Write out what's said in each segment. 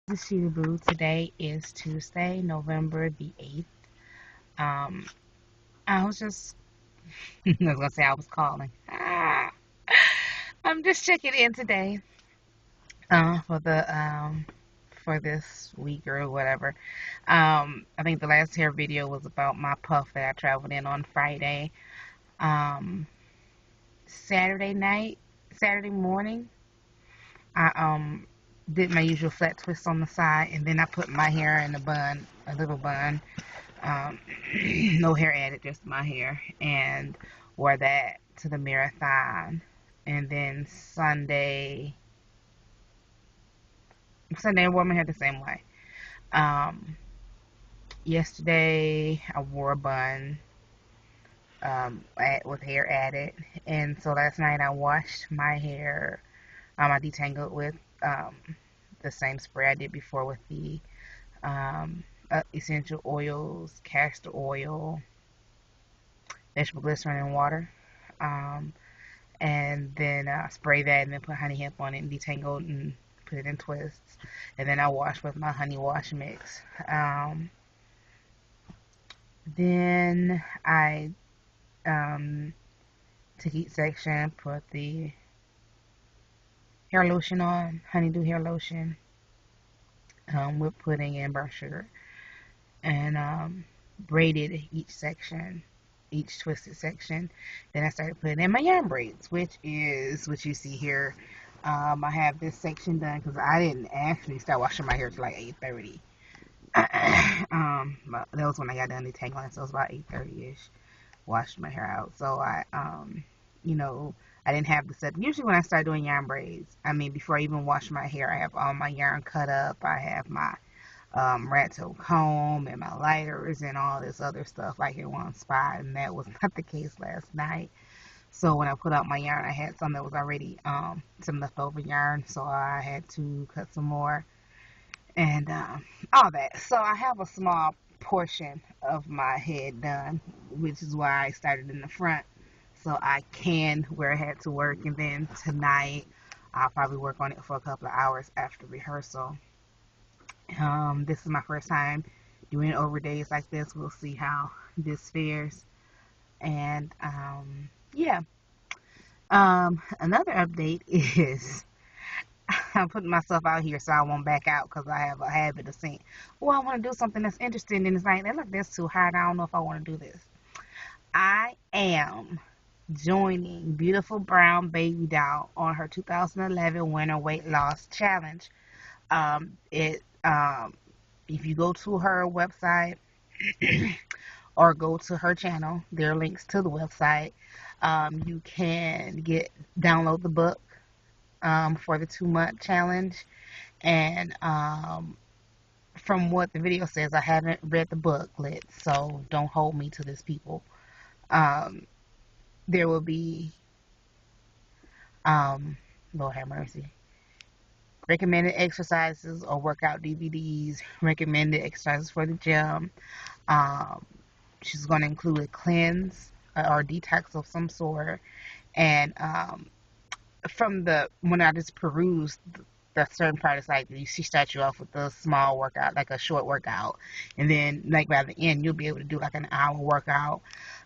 the Sheeta Boo. Today is Tuesday, November the 8th. Um, I was just, I was gonna say I was calling. I'm just checking in today, for this week or whatever. I think the last hair video was about my puff that I traveled in on Friday. Um, Saturday morning, I did my usual flat twist on the side, and then I put my hair in a bun, a little bun. Um, no hair added, just my hair, and wore that to the marathon. And then Sunday I wore my hair the same way. Um, Yesterday I wore a bun with hair added, and so last night I washed my hair. I detangled with um, the same spray I did before with the essential oils, castor oil, vegetable glycerin, and water. Um, and then spray that and then put honey hemp on it and detangled and put it in twists. And then I wash with my honey wash mix. Then I took each section, put the hair lotion on, honeydew hair lotion, with pudding and brown sugar, and braided each section, each twisted section. Then I started putting in my yarn braids, which is what you see here. I have this section done because I didn't actually start washing my hair till like 8:30. But that was when I got done detangling, so it was about 8:30ish. Washed my hair out, so you know, I didn't have the set. Usually when I start doing yarn braids, I mean, before I even wash my hair, I have all my yarn cut up. I have my rat tail comb and my lighters and all this other stuff like in one spot, and that was not the case last night. So when I put out my yarn, I had some that was already some leftover yarn, so I had to cut some more and all that. So I have a small portion of my head done, which is why I started in the front, so I can wear a hat to work. And then tonight I'll probably work on it for a couple of hours after rehearsal. This is my first time doing over days like this. We'll see how this fares. And yeah. Another update is I'm putting myself out here so I won't back out because I have a habit of saying, "Oh, I want to do something that's interesting," and it's like, "Look, that's too hard. I don't know if I want to do this." I am joining Beautiful Brown Baby Doll on her 2011 Winter Weight Loss Challenge. It If you go to her website or go to her channel, there are links to the website. You can download the book for the 2-month challenge, and from what the video says, I haven't read the booklet, so don't hold me to this, people. There will be Lord have mercy, recommended exercises or workout DVDs, recommended exercises for the gym. She's going to include a cleanse or detox of some sort. And when I just perused the certain part, it's like she starts you off with a small workout, like a short workout, and then like by the end you'll be able to do like an hour workout.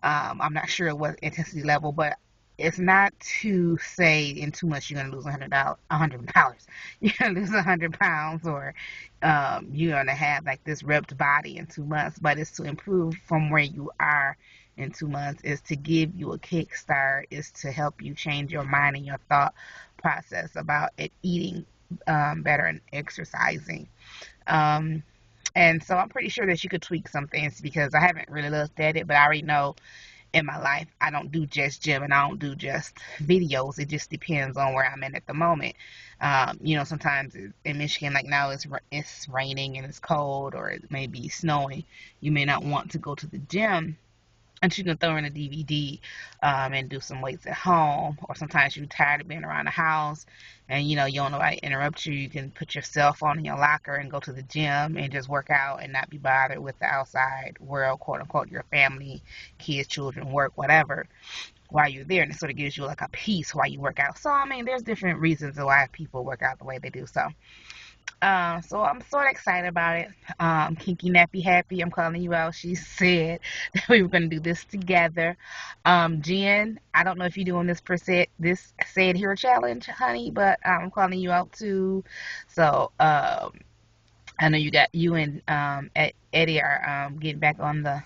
I'm not sure what intensity level, but it's not to say in 2 months you're gonna lose $100. You're gonna lose 100 pounds, or you're gonna have like this ripped body in 2 months. But it's to improve from where you are in 2 months. Is to give you a kickstart. Is to help you change your mind and your thought process about it, eating better and exercising. And so I'm pretty sure that you could tweak some things because I haven't really looked at it, but I already know in my life I don't do just gym and I don't do just videos. It just depends on where I'm at the moment. Sometimes in Michigan, like now, it's raining and it's cold, or it may be snowing. You may not want to go to the gym, and you can throw in a DVD and do some weights at home. Or sometimes you're tired of being around the house and you don't want nobody to interrupt you. You can put your cell phone in your locker and go to the gym and just work out and not be bothered with the outside world, quote unquote, your family, kids, children, work, whatever, while you're there. And it sort of gives you like a peace while you work out. So I mean, there's different reasons why people work out the way they do. So So I'm sort of excited about it. Kinky Nappy Happy, I'm calling you out. She said that we were going to do this together. Jen, I don't know if you're doing this Say It Here challenge, honey, but I'm calling you out too. So I know you and Eddie are getting back on the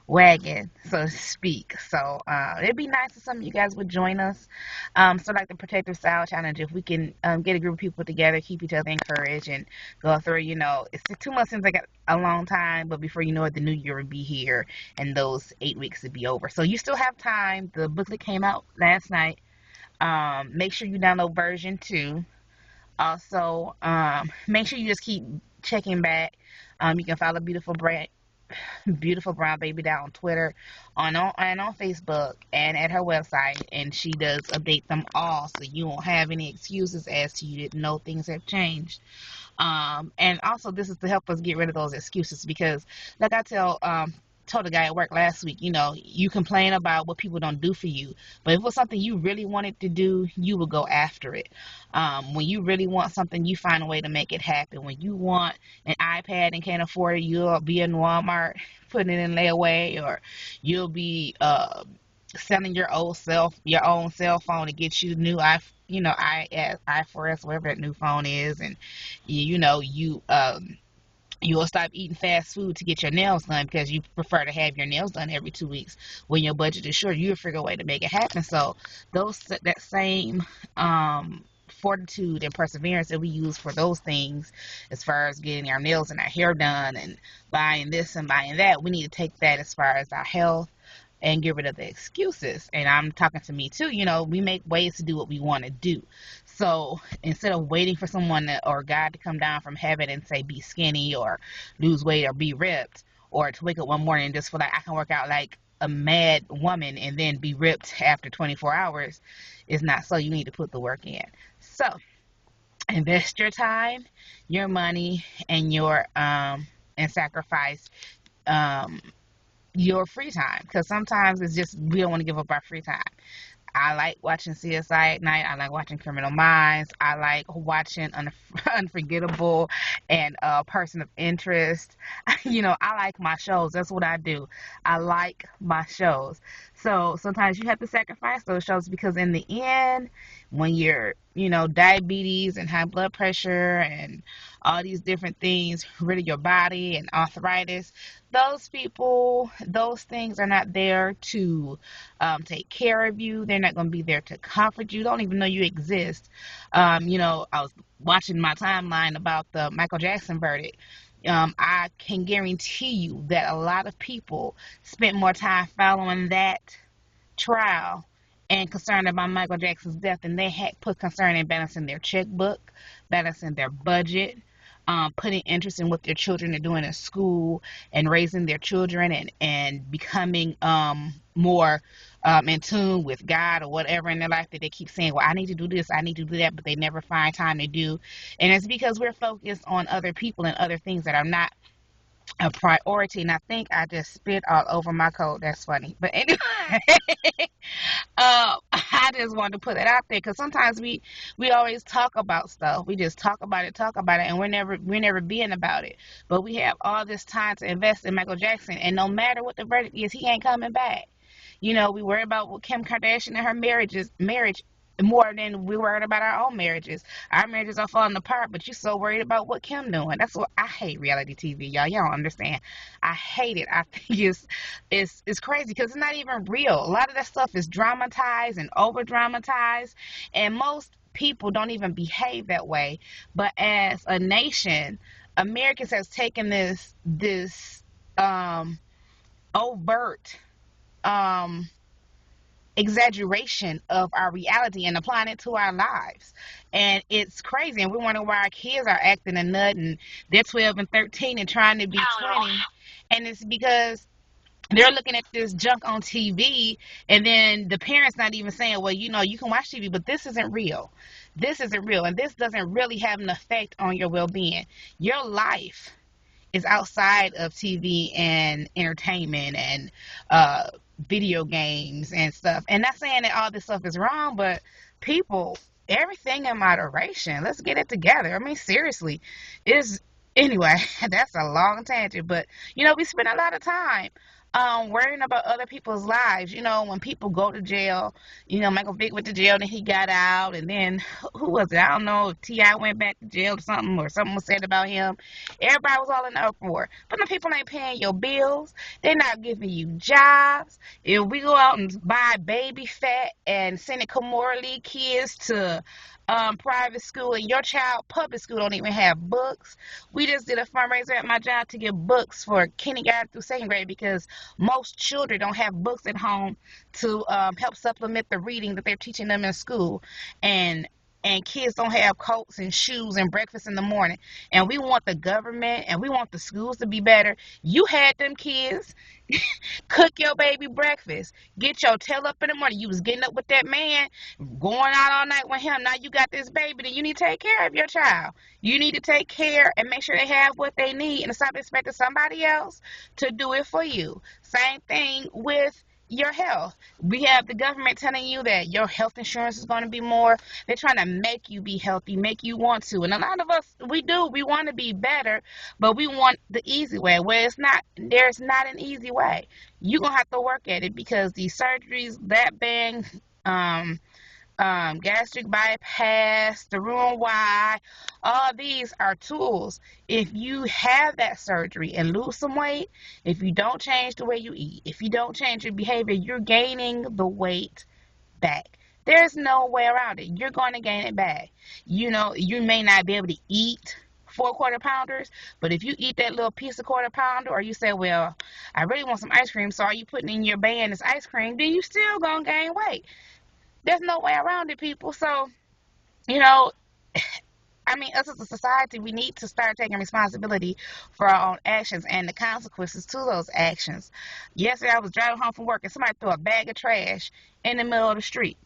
wagon, so to speak. So it'd be nice if some of you guys would join us. So like the Protective Style Challenge, if we can get a group of people together, keep each other encouraged, and go through, it's 2 months since I got a long time, but before you know it, the new year would be here, and those 8 weeks would be over. So you still have time. The booklet came out last night. Make sure you download version 2. Also, make sure you just keep checking back. You can follow Beautiful Brown Baby down on Twitter, and on Facebook, and at her website, and she does update them all, so you won't have any excuses as to you didn't know things have changed. And also this is to help us get rid of those excuses, because like I told a guy at work last week, you complain about what people don't do for you, but if it was something you really wanted to do, you would go after it. When you really want something, you find a way to make it happen. When you want an iPad and can't afford it, you'll be in Walmart putting it in layaway, or you'll be selling your own cell phone to get you the new i4s, whatever that new phone is, and you'll stop eating fast food to get your nails done because you prefer to have your nails done every 2 weeks when your budget is short. You'll figure a way to make it happen. So that same fortitude and perseverance that we use for those things, as far as getting our nails and our hair done and buying this and buying that, we need to take that as far as our health and get rid of the excuses. And I'm talking to me too. We make ways to do what we want to do. So instead of waiting for someone or God to come down from heaven and say be skinny or lose weight or be ripped, or to wake up one morning and just feel like I can work out like a mad woman and then be ripped after 24 hours, is not so. You need to put the work in. So invest your time, your money, and and sacrifice your free time, because sometimes it's just we don't want to give up our free time. I like watching CSI at night. I like watching Criminal Minds. I like watching Unforgettable and Person of Interest. I like my shows. That's what I do. I like my shows. So sometimes you have to sacrifice those shows, because in the end, when you're, diabetes and high blood pressure and all these different things rid of your body, and arthritis, those things are not there to take care of you. They're not going to be there to comfort you. Don't even know you exist. I was watching my timeline about the Michael Jackson verdict. I can guarantee you that a lot of people spent more time following that trial and concerned about Michael Jackson's death than they had put concern in balancing their checkbook, balancing their budget, putting interest in what their children are doing in school and raising their children, and becoming more in tune with God or whatever in their life, that they keep saying, well, I need to do this, I need to do that, but they never find time to do. And it's because we're focused on other people and other things that are not a priority. And I think I just spit all over my coat. That's funny. But anyway, I just wanted to put it out there, because sometimes we always talk about stuff. We just talk about it, and we're never being about it. But we have all this time to invest in Michael Jackson, and no matter what the verdict is, he ain't coming back. We worry about what Kim Kardashian and her marriage more than we worried about our own marriages. Our marriages are falling apart, but you're so worried about what Kim doing. That's what I hate reality TV, y'all. Y'all don't understand. I hate it. I think it's crazy, because it's not even real. A lot of that stuff is dramatized and over dramatized, and most people don't even behave that way. But as a nation, Americans has taken this overt exaggeration of our reality and applying it to our lives. And it's crazy. And we wonder why our kids are acting a nut, and they're 12 and 13 and trying to be 20. And it's because they're looking at this junk on TV, and then the parents not even saying, well, you can watch TV, but this isn't real. This isn't real. And this doesn't really have an effect on your well-being. Your life is outside of TV and entertainment and video games and stuff. And not saying that all this stuff is wrong, but people everything in moderation. Let's get it together. I mean, seriously, is anyway. That's a long tangent, but we spend a lot of time worrying about other people's lives. When people go to jail, Michael Vick went to jail, then he got out, and then who was it? I don't know if T.I. went back to jail or something was said about him. Everybody was all in the uproar. But the people ain't paying your bills. They're not giving you jobs. If we go out and buy baby fat and send it commorally kids to private school, and your child public school don't even have books. We just did a fundraiser at my job to get books for kindergarten through second grade because most children don't have books at home to help supplement the reading that they're teaching them in school, and kids don't have coats and shoes and breakfast in the morning. And we want the government and we want the schools to be better. You had them kids cook your baby breakfast, get your tail up in the morning. You was getting up with that man, going out all night with him. Now you got this baby, then you need to take care of your child. You need to take care and make sure they have what they need and stop expecting somebody else to do it for you. Same thing with your health. We have the government telling you that your health insurance is going to be more. They're trying to make you be healthy, make you want to. And a lot of us, we want to be better, but we want the easy way. Where there's not an easy way. You're going to have to work at it because these surgeries, that bang, gastric bypass, the Roux-en-Y, all these are tools. If you have that surgery and lose some weight, if you don't change the way you eat, if you don't change your behavior, you're gaining the weight back. There's no way around it. You're going to gain it back. You may not be able to eat 4 quarter pounders, but if you eat that little piece of quarter pounder, or you say, well, I really want some ice cream, so are you putting in your band this ice cream, then you still going to gain weight. There's no way around it, people. So, us as a society, we need to start taking responsibility for our own actions and the consequences to those actions. Yesterday, I was driving home from work and somebody threw a bag of trash in the middle of the street.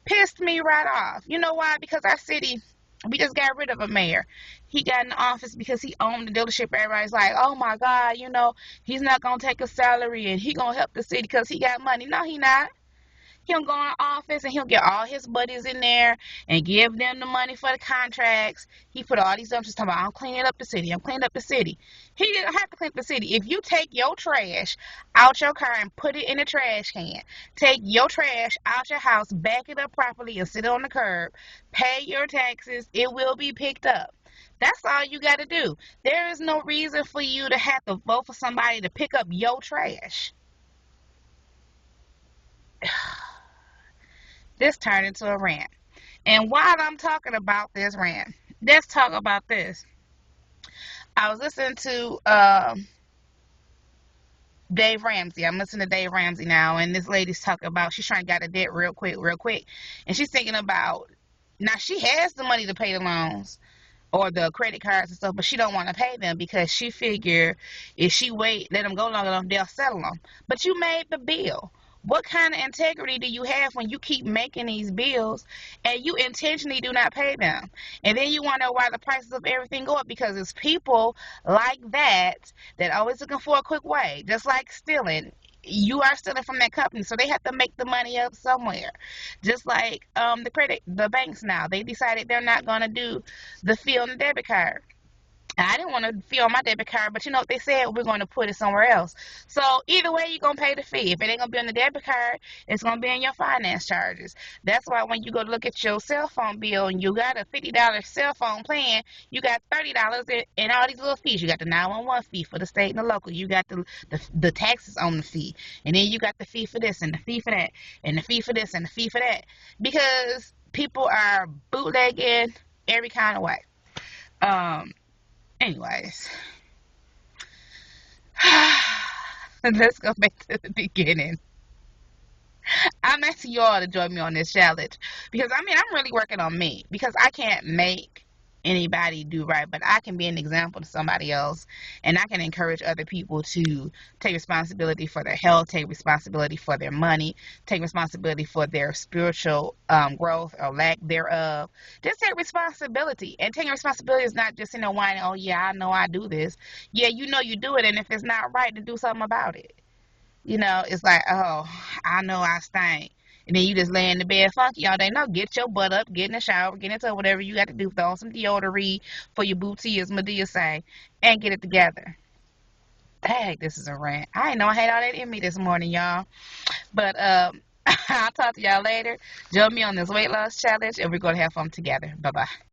Pissed me right off. You know why? Because our city, we just got rid of a mayor. He got in the office because he owned the dealership. Everybody's like, oh my God, he's not going to take a salary and he going to help the city because he got money. No, he not. He'll go in office and he'll get all his buddies in there and give them the money for the contracts. He put all these dumpsters talking about, I'm cleaning up the city. I'm cleaning up the city. He didn't have to clean up the city. If you take your trash out your car and put it in a trash can, take your trash out your house, back it up properly and sit it on the curb, pay your taxes, it will be picked up. That's all you got to do. There is no reason for you to have to vote for somebody to pick up your trash. This turned into a rant. And while I'm talking about this rant, let's talk about this. I was listening to Dave Ramsey. I'm listening to Dave Ramsey now, and this lady's talking about she's trying to get out of debt real quick. And she's thinking about, now she has the money to pay the loans or the credit cards and stuff, but she don't want to pay them because she figure if she let them go long enough, they'll settle them. But you made the bill. What kind of integrity do you have when you keep making these bills and you intentionally do not pay them? And then you wonder why the prices of everything go up, because it's people like that always looking for a quick way, just like stealing. You are stealing from that company, so they have to make the money up somewhere. Just like the banks now, they decided they're not going to do the fee on the debit card. I didn't want to fee on my debit card, but you know what they said? We're going to put it somewhere else. So either way, you're going to pay the fee. If it ain't going to be on the debit card, it's going to be in your finance charges. That's why when you go to look at your cell phone bill and you got a $50 cell phone plan, you got $30 in all these little fees. You got the 911 fee for the state and the local. You got the taxes on the fee. And then you got the fee for this and the fee for that and the fee for this and the fee for that. Because people are bootlegging every kind of way. Anyways, let's go back to the beginning. I'm asking you all to join me on this challenge because I'm really working on me, because I can't make anybody do right, but I can be an example to somebody else, and I can encourage other people to take responsibility for their health, take responsibility for their money, take responsibility for their spiritual growth or lack thereof. Just take responsibility. And taking responsibility is not just whining, oh yeah, I know I do this. Yeah, you know you do it, and if it's not right, then do something about it. It's like, oh, I know I stink. and then you just lay in the bed funky all day. No, get your butt up, get in the shower, get into whatever you got to do, throw on some deodorant for your booty, as Medea say, and get it together. Dang, this is a rant. I didn't know I had all that in me this morning, y'all. But I'll talk to y'all later. Join me on this weight loss challenge, and we're going to have fun together. Bye-bye.